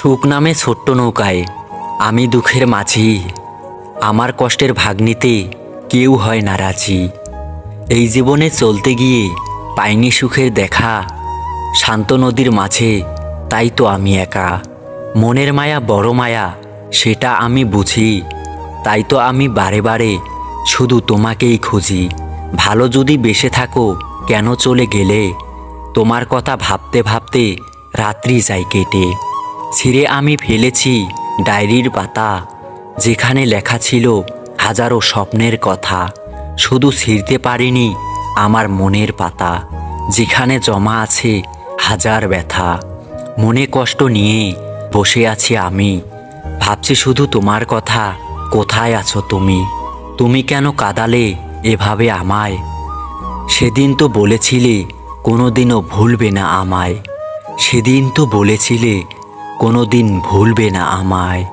সুখ নামে ছোট্ট নৌকায় আমি দুঃখের মাঝি, আমার কষ্টের ভাগ নিতে কেউ হয় না রাজি। এই জীবনে চলতে গিয়ে পাইনি সুখের দেখা, শান্ত নদীর মাঝে তাই তো আমি একা। মনের মায়া বড় মায়া সেটা আমি বুঝি, তাই তো আমি বারে বারে শুধু তোমাকেই খুঁজি। ভালো যদি বেসে থাকো কেন চলে গেলে, তোমার কথা ভাবতে ভাবতে রাত্রি যায় কেটে। ছিঁড়ে আমি ফেলেছি ডায়েরির পাতা, যেখানে লেখা ছিল হাজারো স্বপ্নের কথা। শুধু ছিঁড়তে পারিনি আমার মনের পাতা, যেখানে জমা আছে হাজার ব্যথা। মনে কষ্ট নিয়ে বসে আছি আমি, ভাবছি শুধু তোমার কথা, কোথায় আছো তুমি? তুমি কেন কাঁদালে এভাবে আমায়? সেদিন তো বলেছিলে কোনোদিনও ভুলবে না আমায়, সেদিন তো বলেছিলে কোনোদিন ভুলবে না আমায়।